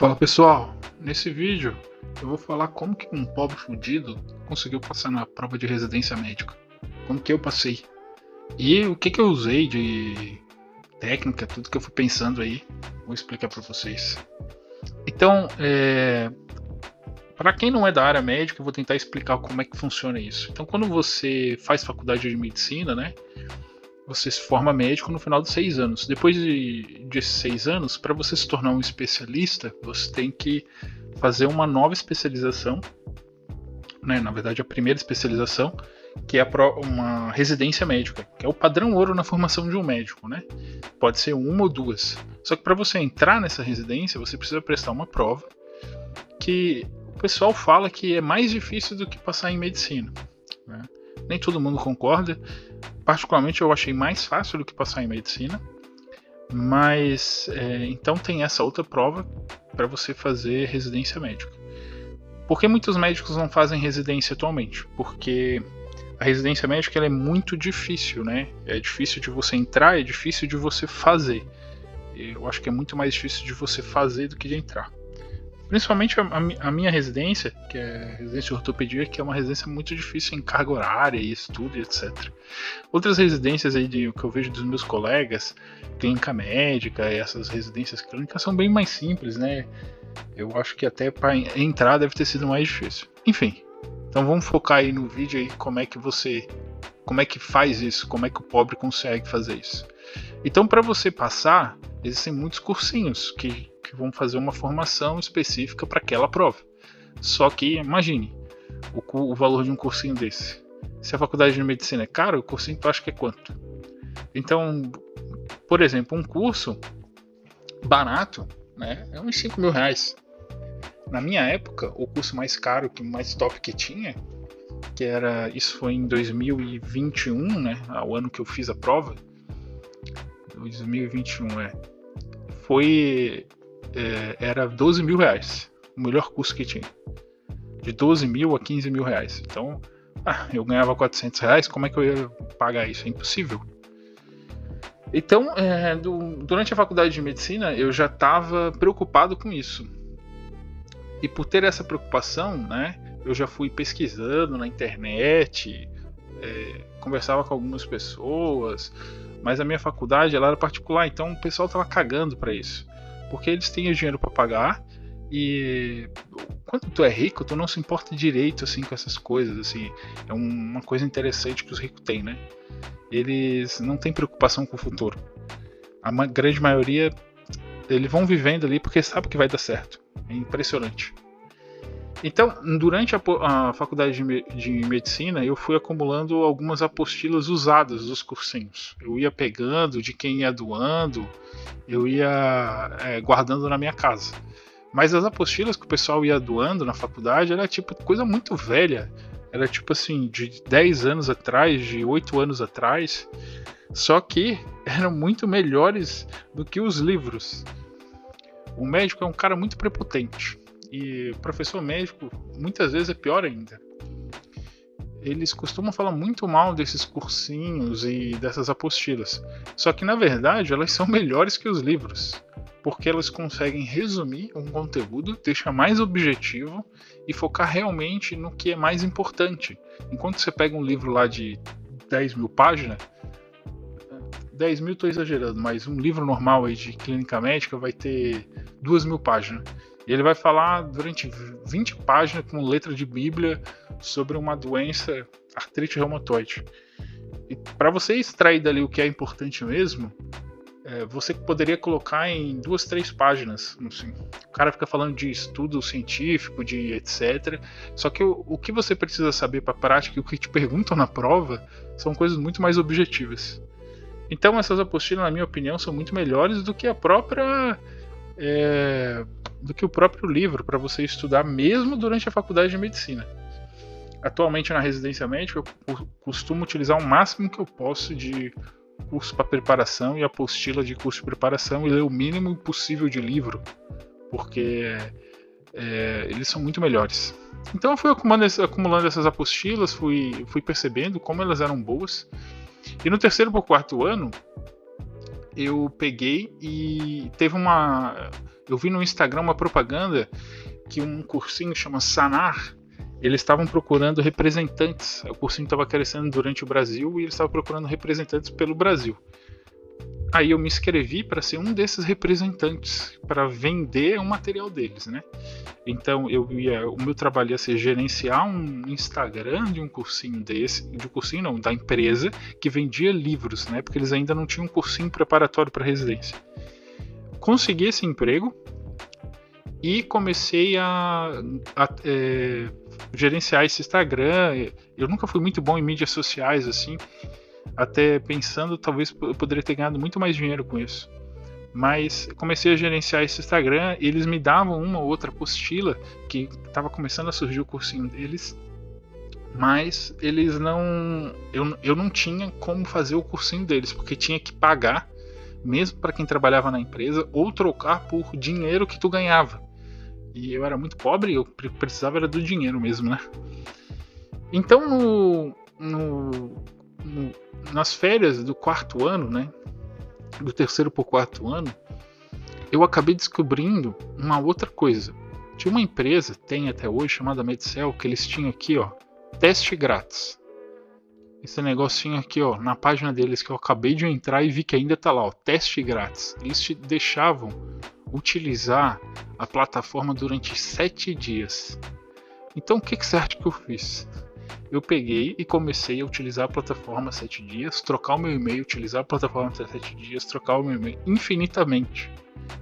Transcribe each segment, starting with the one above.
Fala pessoal, nesse vídeo eu vou falar como que um pobre fudido conseguiu passar na prova de residência médica, como que eu passei e o que que eu usei de técnica, tudo que eu fui pensando aí, vou explicar para vocês. Então, para quem não é da área médica, eu vou tentar explicar como é que funciona isso. Então, quando você faz faculdade de medicina, né, você se forma médico no final dos 6 anos. Depois desses 6 anos, para você se tornar um especialista, você tem que fazer uma nova especialização, né? Na verdade, a primeira especialização, que é uma residência médica, que é o padrão ouro na formação de um médico, né? Pode ser uma ou duas. Só que para você entrar nessa residência, você precisa prestar uma prova que o pessoal fala que é mais difícil do que passar em medicina, né? Nem todo mundo concorda. Particularmente eu achei mais fácil do que passar em medicina, mas então tem essa outra prova para você fazer residência médica. Por que muitos médicos não fazem residência atualmente? Porque a residência médica ela é muito difícil, né? É difícil de você entrar, é difícil de você fazer. Eu acho que é muito mais difícil de você fazer do que de entrar. Principalmente a minha residência, que é a residência de ortopedia, que é uma residência muito difícil em carga horária e estudo e etc. Outras residências aí que eu vejo dos meus colegas, clínica médica e essas residências clínicas são bem mais simples, né? Eu acho que até para entrar deve ter sido mais difícil. Enfim, então vamos focar aí no vídeo aí como é que faz isso, como é que o pobre consegue fazer isso. Então, para você passar, existem muitos cursinhos que vão fazer uma formação específica para aquela prova. Só que, imagine, o valor de um cursinho desse. Se a faculdade de medicina é caro, o cursinho tu acha que é quanto? Então, por exemplo, um curso barato, né, é uns 5 mil reais. Na minha época, o curso mais caro, mais top que tinha, isso foi em 2021, né, o ano que eu fiz a prova, 2021, era 12 mil reais, o melhor curso que tinha, de 12 mil a 15 mil reais. Então, eu ganhava 400 reais, como é que eu ia pagar isso? É impossível. Então, durante a faculdade de medicina, eu já estava preocupado com isso. E por ter essa preocupação, né, eu já fui pesquisando na internet, conversava com algumas pessoas, mas a minha faculdade ela era particular, então o pessoal estava cagando para isso. Porque eles têm o dinheiro para pagar e quando tu é rico, tu não se importa direito assim com essas coisas, assim. É uma coisa interessante que os ricos têm, né? Eles não têm preocupação com o futuro. A grande maioria, eles vão vivendo ali porque sabe que vai dar certo. É impressionante. Então, durante a faculdade de medicina, eu fui acumulando algumas apostilas usadas dos cursinhos. Eu ia pegando de quem ia doando, eu ia guardando na minha casa. Mas as apostilas que o pessoal ia doando na faculdade era tipo coisa muito velha. Era tipo assim, de 10 anos atrás, de 8 anos atrás. Só que eram muito melhores do que os livros. O médico é um cara muito prepotente. E professor médico muitas vezes é pior ainda. Eles costumam falar muito mal desses cursinhos e dessas apostilas. Só que na verdade elas são melhores que os livros, porque elas conseguem resumir um conteúdo, deixar mais objetivo e focar realmente no que é mais importante. Enquanto você pega um livro lá de 10 mil páginas, 10 mil estou exagerando, mas um livro normal aí de clínica médica vai ter 2 mil páginas. E ele vai falar durante 20 páginas com letra de bíblia sobre uma doença, artrite reumatoide. E para você extrair dali o que é importante mesmo, você poderia colocar em 2, 3 páginas. Assim. O cara fica falando de estudo científico, de etc. Só que o que você precisa saber para a prática e o que te perguntam na prova são coisas muito mais objetivas. Então essas apostilas, na minha opinião, são muito melhores do que a própria... do que o próprio livro para você estudar mesmo durante a faculdade de medicina. Atualmente na residência médica eu costumo utilizar o máximo que eu posso de curso para preparação e apostila de curso de preparação e ler o mínimo possível de livro, porque eles são muito melhores. Então eu fui acumulando essas apostilas, fui percebendo como elas eram boas, e no terceiro para o quarto ano eu peguei e teve eu vi no Instagram uma propaganda que um cursinho chama Sanar, eles estavam procurando representantes. O cursinho estava crescendo durante o Brasil e eles estavam procurando representantes pelo Brasil. Aí eu me inscrevi para ser um desses representantes, para vender o material deles, né? Então o meu trabalho ia ser gerenciar um Instagram de um cursinho da empresa que vendia livros, né? Porque eles ainda não tinham um cursinho preparatório para residência. Consegui esse emprego e comecei a gerenciar esse Instagram. Eu nunca fui muito bom em mídias sociais, assim, até pensando talvez eu poderia ter ganhado muito mais dinheiro com isso. Mas comecei a gerenciar esse Instagram, eles me davam uma ou outra apostila, que estava começando a surgir o cursinho deles, mas eles não... Eu não tinha como fazer o cursinho deles, porque tinha que pagar, mesmo para quem trabalhava na empresa, ou trocar por dinheiro que tu ganhava. E eu era muito pobre, eu precisava era do dinheiro mesmo, né? Então, nas férias do quarto ano, né? Do terceiro para o quarto ano, eu acabei descobrindo uma outra coisa. Tinha uma empresa, tem até hoje, chamada Medcel, que eles tinham aqui, ó, teste grátis. Esse negocinho aqui, ó, na página deles que eu acabei de entrar e vi que ainda tá lá, ó, teste grátis. Eles te deixavam utilizar a plataforma durante 7 dias. Então o que você acha que eu fiz? Eu peguei e comecei a utilizar a plataforma 7 dias, trocar o meu e-mail, utilizar a plataforma 7 dias, trocar o meu e-mail infinitamente.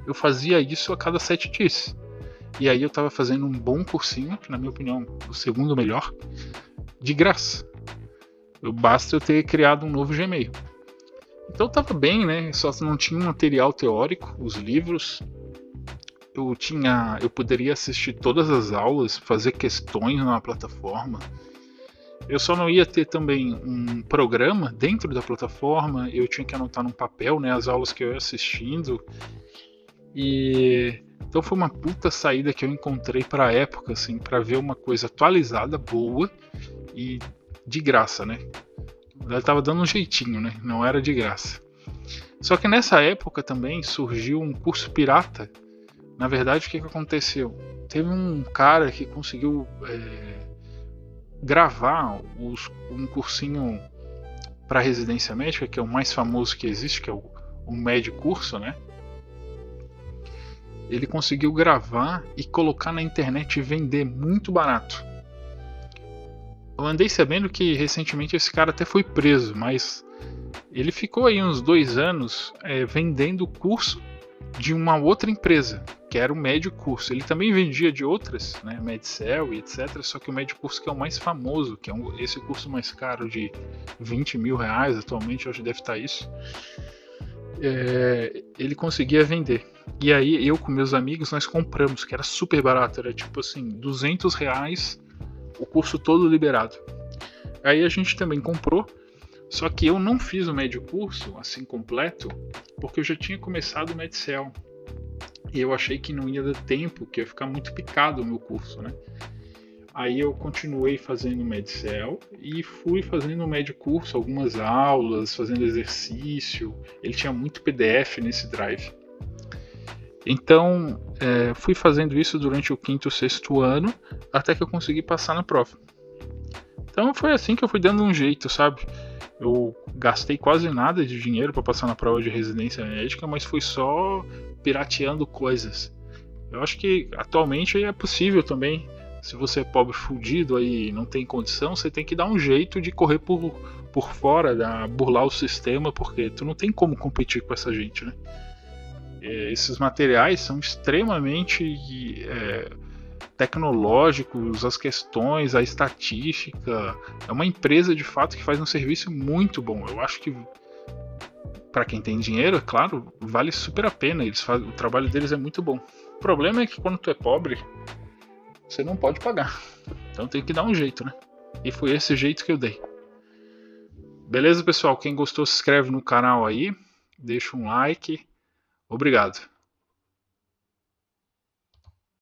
Eu fazia isso a cada 7 dias. E aí eu estava fazendo um bom cursinho, que na minha opinião o segundo melhor, de graça. Basta eu ter criado um novo Gmail. Então estava bem, né? Só não tinha um material teórico, os livros. Eu poderia assistir todas as aulas, fazer questões na plataforma. Eu só não ia ter também um programa dentro da plataforma, eu tinha que anotar num papel, né, as aulas que eu ia assistindo. E então foi uma puta saída que eu encontrei para a época, assim, para ver uma coisa atualizada, boa e de graça, né? Ela tava dando um jeitinho, né? Não era de graça. Só que nessa época também surgiu um curso pirata. Na verdade, o que aconteceu? Teve um cara que conseguiu gravar um cursinho para residência médica, que é o mais famoso que existe, que é o Medcurso, né? Ele conseguiu gravar e colocar na internet e vender muito barato. Eu andei sabendo que recentemente esse cara até foi preso, mas ele ficou aí uns 2 anos vendendo o curso de uma outra empresa, que era o Medcurso. Ele também vendia de outras, né, Medcel e etc. Só que o Medcurso que é o mais famoso, que é esse curso mais caro de 20 mil reais atualmente, eu acho que deve estar isso. Ele conseguia vender. E aí eu com meus amigos nós compramos, que era super barato, era tipo assim, 200 reais o curso todo liberado. Aí a gente também comprou, só que eu não fiz o Medcurso assim completo, porque eu já tinha começado o Medcel. E eu achei que não ia dar tempo, que ia ficar muito picado o meu curso, né? Aí eu continuei fazendo o Medcel e fui fazendo o Medcurso, algumas aulas, fazendo exercício. Ele tinha muito PDF nesse drive. Então, fui fazendo isso durante o 5º e 6º ano, até que eu consegui passar na prova. Então foi assim que eu fui dando um jeito, sabe? Eu gastei quase nada de dinheiro para passar na prova de residência médica, mas fui só pirateando coisas. Eu acho que atualmente é possível também. Se você é pobre fudido aí e não tem condição, você tem que dar um jeito de correr por fora, burlar o sistema, porque tu não tem como competir com essa gente, né? Esses materiais são extremamente tecnológicos, as questões, a estatística. É uma empresa de fato que faz um serviço muito bom. Eu acho que para quem tem dinheiro, é claro, vale super a pena. O trabalho deles é muito bom. O problema é que quando tu é pobre, você não pode pagar. Então tem que dar um jeito, né? E foi esse jeito que eu dei. Beleza, pessoal? Quem gostou, se inscreve no canal aí, deixa um like. Obrigado.